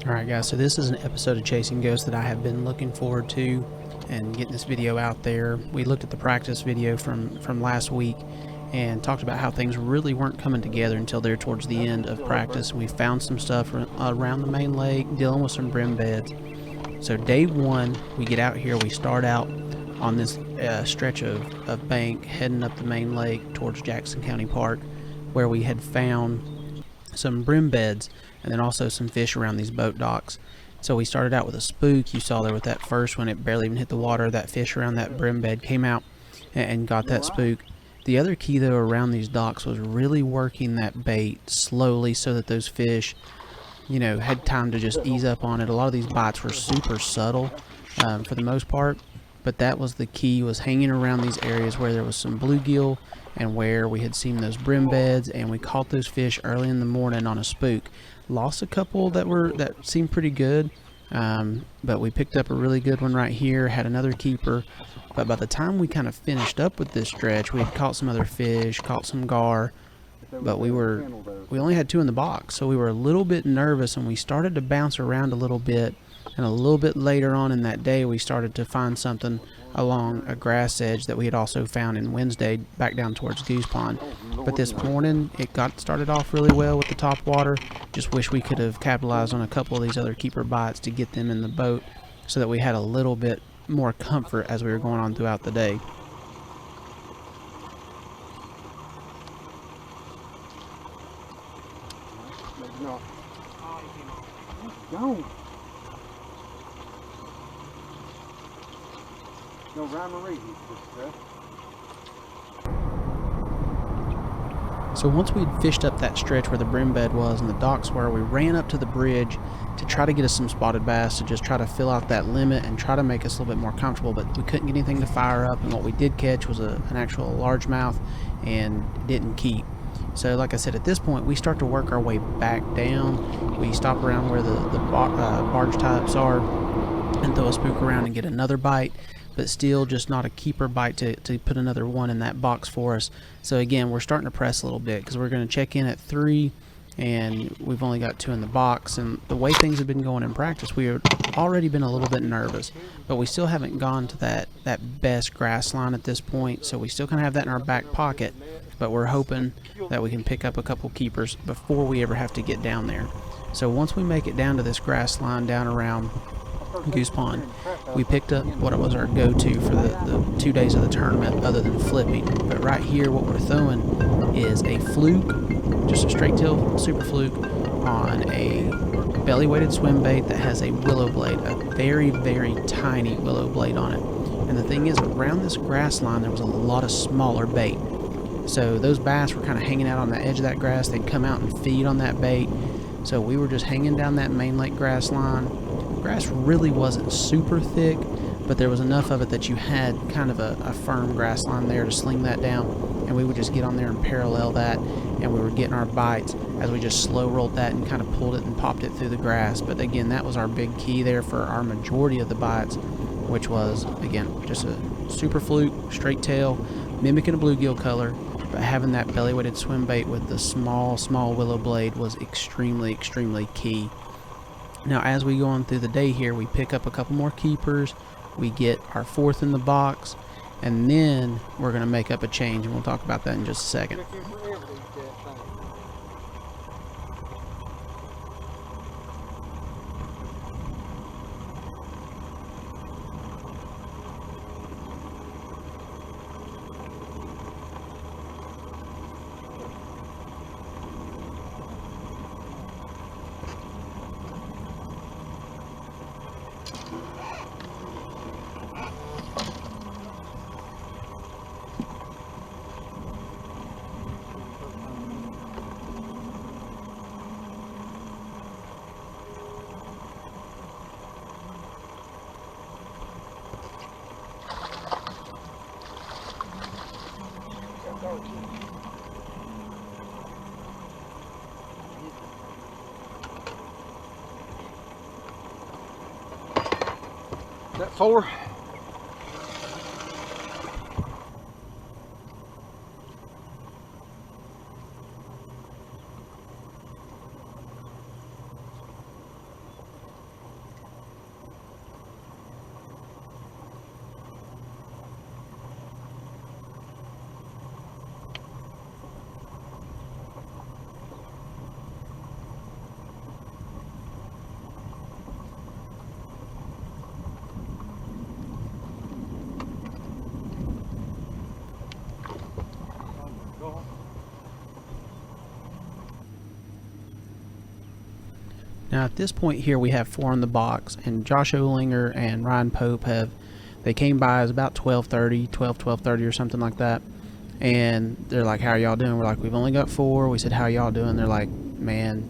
Alright guys, so this is an episode of Chasing Ghosts that I have been looking forward to and getting this video out there. We looked at the practice video from last week and talked about how things really weren't coming together until there towards the end of practice. We found some stuff around the main lake, dealing with some brim beds. So day one, we get out here, we start out on this stretch of bank heading up the main lake towards Jackson County Park, where we had found some brim beds and then also some fish around these boat docks. So we started out with a spook. You saw there with that first one, it barely even hit the water. That fish around that brim bed came out and got that spook. The other key though around these docks was really working that bait slowly so that those fish, you know, had time to just ease up on it. A lot of these bites were super subtle for the most part, but that was the key, was hanging around these areas where there was some bluegill and where we had seen those brim beds, and we caught those fish early in the morning on a spook. Lost a couple that seemed pretty good, but we picked up a really good one right here, had another keeper. But by the time we kind of finished up with this stretch, we had caught some other fish, caught some gar, but we only had two in the box, so we were a little bit nervous, and we started to bounce around a little bit. And a little bit later on in that day, we started to find something along a grass edge that we had also found in Wednesday back down towards Goose Pond. But this morning, it got started off really well with the top water. Just wish we could have capitalized on a couple of these other keeper bites to get them in the boat so that we had a little bit more comfort as we were going on throughout the day. No rhyme or reason. So once we'd fished up that stretch where the brim bed was and the docks were, we ran up to the bridge to try to get us some spotted bass, to just try to fill out that limit and try to make us a little bit more comfortable, but we couldn't get anything to fire up, and what we did catch was an actual largemouth and didn't keep. So like I said, at this point we start to work our way back down. We stop around where the barge types are and throw a spook around and get another bite, but still just not a keeper bite to put another one in that box for us. So again, we're starting to press a little bit because we're going to check in at 3 and we've only got 2 in the box. And the way things have been going in practice, we have already been a little bit nervous, but we still haven't gone to that best grass line at this point, so we still kind of have that in our back pocket, but we're hoping that we can pick up a couple keepers before we ever have to get down there. So once we make it down to this grass line down around Goose Pond, we picked up what was our go-to for the 2 days of the tournament other than flipping. But right here what we're throwing is a fluke, just a straight tail super fluke on a belly weighted swim bait that has a willow blade, a very, very tiny willow blade on it. And the thing is, around this grass line there was a lot of smaller bait, so those bass were kind of hanging out on the edge of that grass. They'd come out and feed on that bait, so we were just hanging down that main lake grass line. Grass really wasn't super thick, but there was enough of it that you had kind of a firm grass line there to sling that down, and we would just get on there and parallel that, and we were getting our bites as we just slow rolled that and kind of pulled it and popped it through the grass. But again, that was our big key there for our majority of the bites, which was, again, just a super fluke, straight tail, mimicking a bluegill color, but having that belly weighted swim bait with the small willow blade was extremely key. Now as we go on through the day here, we pick up a couple more keepers, we get our 4th in the box, and then we're going to make up a change, and we'll talk about that in just a second. That 4? Now at this point here we have 4 in the box, and Josh Olinger and Ryan Pope they came by as about 12:30 or something like that, and they're like, how are y'all doing? We're like, we've only got 4. We said, how are y'all doing? They're like, man,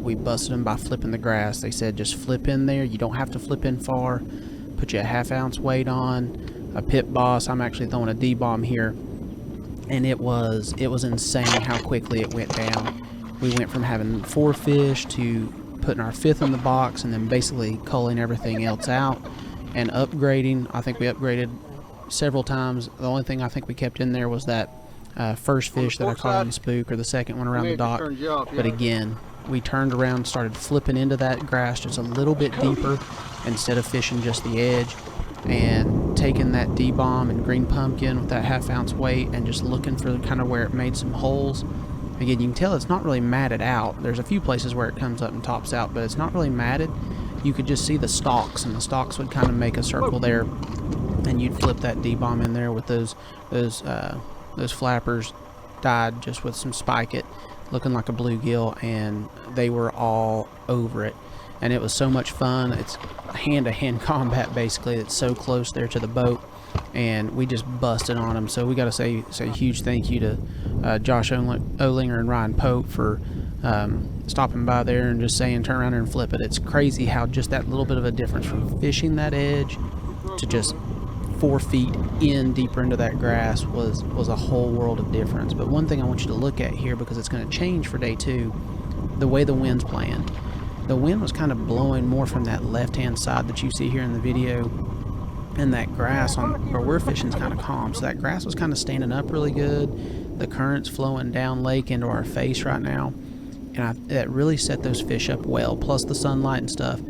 we busted them by flipping the grass. They said, just flip in there, you don't have to flip in far, put you a 1/2 ounce weight on, a pit boss. I'm actually throwing a D-bomb here, and it was insane how quickly it went down. We went from having 4 fish to putting our 5th in the box, and then basically culling everything else out and upgrading. I think we upgraded several times. The only thing I think we kept in there was that first fish that I caught on the spook, or the second one around the dock. But again, we turned around, started flipping into that grass just a little bit deeper instead of fishing just the edge, and taking that D-bomb and green pumpkin with that 1/2 ounce weight and just looking for kind of where it made some holes. Again, you can tell it's not really matted out. There's a few places where it comes up and tops out, but it's not really matted. You could just see the stalks, and the stalks would kind of make a circle there, and you'd flip that D-bomb in there with those flappers dyed just with some spike it, looking like a bluegill, and they were all over it. And it was so much fun. It's hand-to-hand combat basically. It's so close there to the boat, and we just busted on them. So we got to say a huge thank you to Josh Olinger and Ryan Pope for stopping by there and just saying turn around and flip it. It's crazy how just that little bit of a difference from fishing that edge to just 4 feet in deeper into that grass was a whole world of difference. But one thing I want you to look at here, because it's going to change for day 2, the way the wind's playing. The wind was kind of blowing more from that left-hand side that you see here in the video, and that grass on where we're fishing is kind of calm. So that grass was kind of standing up really good. The current's flowing down lake into our face right now, and that really set those fish up well, plus the sunlight and stuff.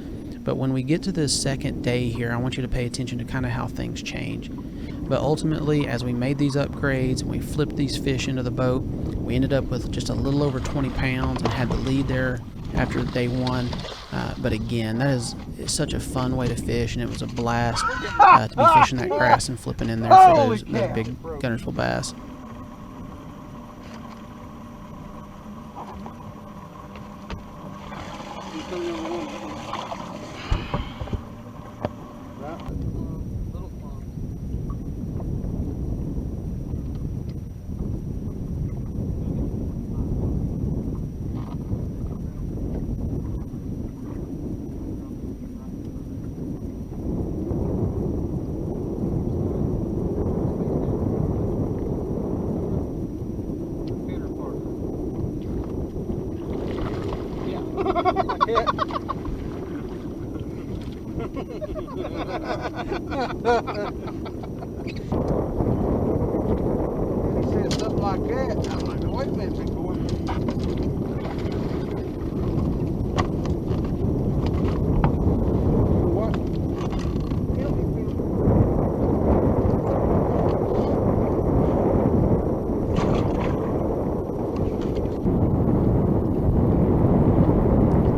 But when we get to this second day here, I want you to pay attention to kind of how things change. But ultimately, as we made these upgrades and we flipped these fish into the boat, we ended up with just a little over 20 pounds and had the lead there after day 1. But again, that is such a fun way to fish, and it was a blast to be fishing that grass and flipping in there for those big Guntersville bass. He said something like that. I'm like, wait a minute, big boy. What?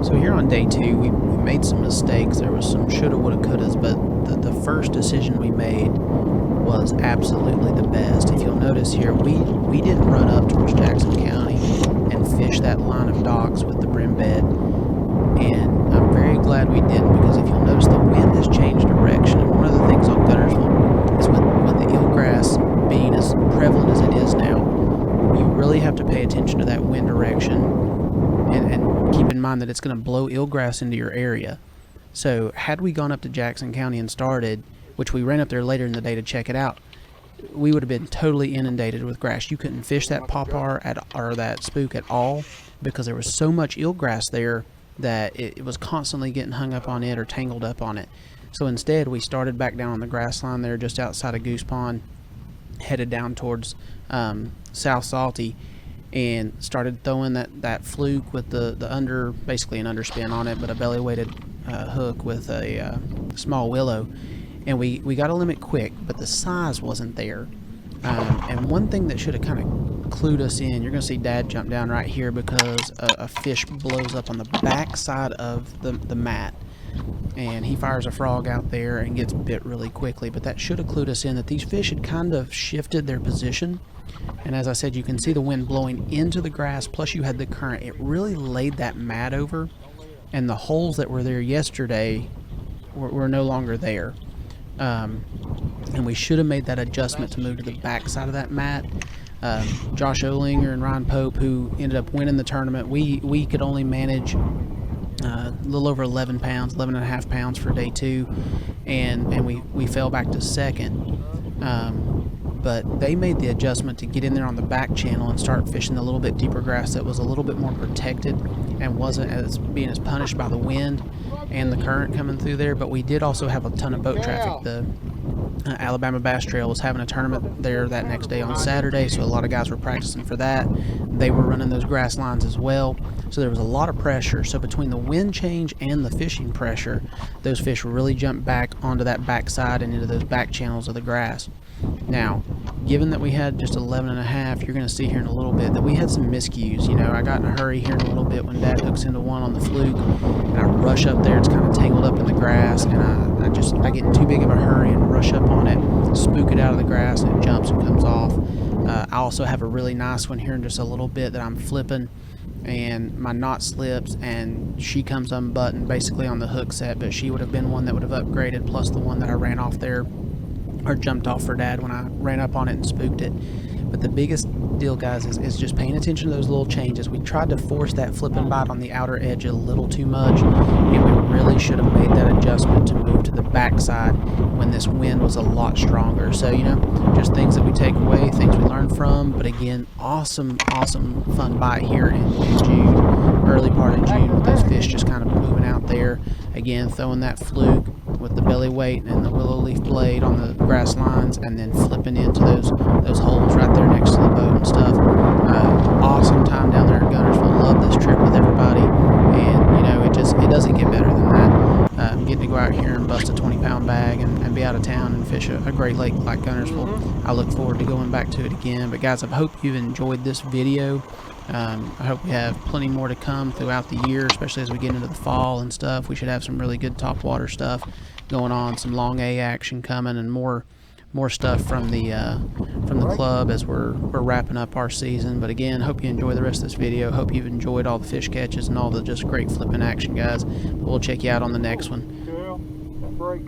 So here on day 2, we made some mistakes. There was some shoulda, woulda, couldas, but the first decision we made was absolutely the best. If you'll notice here, we didn't run up towards Jackson County and fish that line of docks with the brim bed, and I'm very glad we didn't, because if you'll notice, the wind has changed direction. And one of the things on Guntersville is with the eelgrass being as prevalent as it is now, you really have to pay attention to that wind direction and keep in mind that it's going to blow eelgrass into your area. So had we gone up to Jackson County and started, which we ran up there later in the day to check it out, we would have been totally inundated with grass. You couldn't fish that poplar or that spook at all, because there was so much eelgrass there that it was constantly getting hung up on it or tangled up on it. So instead, we started back down on the grass line there just outside of Goose Pond, headed down towards South Salty, and started throwing that fluke with the basically an underspin on it, but a belly weighted hook with a small willow. And we got a limit quick, but the size wasn't there. And one thing that should have kind of clued us in, you're going to see Dad jump down right here, because a fish blows up on the back side of the mat, and he fires a frog out there and gets bit really quickly. But that should have clued us in that these fish had kind of shifted their position. And as I said, you can see the wind blowing into the grass, plus you had the current. It really laid that mat over, and the holes that were there yesterday were no longer there. And we should have made that adjustment to move to the back side of that mat. Josh Olinger and Ryan Pope, who ended up winning the tournament, we could only manage a little over 11 pounds, 11 and a half pounds for day 2, and we fell back to second. But they made the adjustment to get in there on the back channel and start fishing a little bit deeper grass that was a little bit more protected and wasn't as being as punished by the wind and the current coming through there. But we did also have a ton of boat traffic. The Alabama Bass Trail was having a tournament there that next day on Saturday, so a lot of guys were practicing for that. They were running those grass lines as well, so there was a lot of pressure. So between the wind change and the fishing pressure, those fish really jumped back onto that back side and into those back channels of the grass. Now, given that we had just 11 and a half, you're going to see here in a little bit that we had some miscues. You know, I got in a hurry here in a little bit when Dad hooks into one on the fluke, and I rush up there. It's kind of tangled up in the grass, and I get in too big of a hurry and rush up on it, spook it out of the grass, and it jumps and comes off. I also have a really nice one here in just a little bit that I'm flipping, and my knot slips, and she comes unbuttoned basically on the hook set, but she would have been one that would have upgraded, plus the one that I ran off there, or jumped off for Dad when I ran up on it and spooked it. But the biggest deal, guys, is just paying attention to those little changes. We tried to force that flip and bite on the outer edge a little too much, and we really should have made that adjustment to move to the backside when this wind was a lot stronger. So, you know, just things that we take away, things we learn from. But again, awesome fun bite here in June, early part of June, with those fish just kind of moving out there. Again, throwing that fluke with the belly weight and the willow leaf blade on the grass lines, and then flipping into those holes right there next to the boat and stuff. Awesome time down there at Guntersville. Love this trip with everybody, and you know, it doesn't get better than that. Getting to go out here and bust a 20-pound bag and be out of town and fish a great lake like Guntersville. I look forward to going back to it again. But guys, I hope you've enjoyed this video. I hope we have plenty more to come throughout the year, especially as we get into the fall and stuff. We should have some really good topwater stuff going on, some long A action coming, and more stuff from the club as we're wrapping up our season. But again, hope you enjoy the rest of this video. Hope you've enjoyed all the fish catches and all the just great flipping action, guys. We'll check you out on the next one. Break.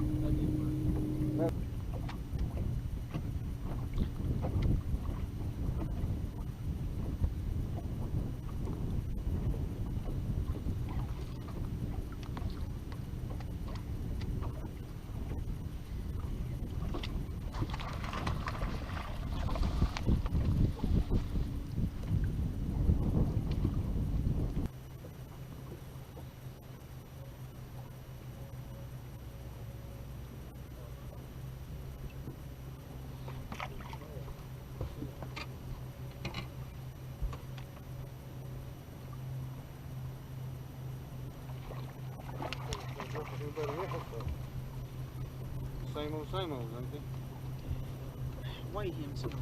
Same old, ain't it? Weigh him so much.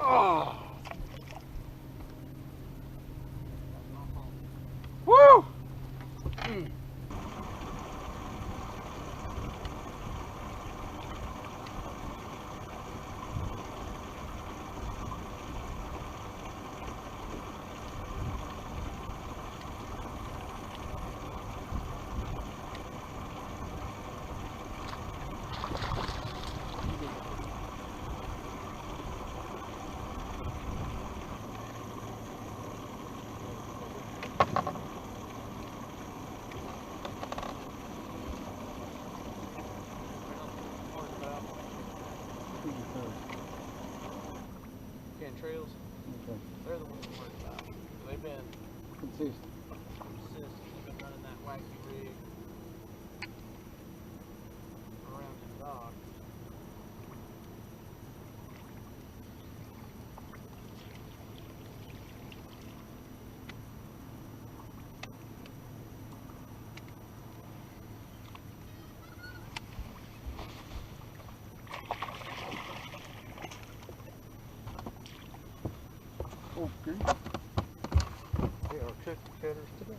Oh! Woo! Trails, they're the ones I'm worried about. They've been Consistent. they've been running that wacky rig. Yeah, our cookie cutters today.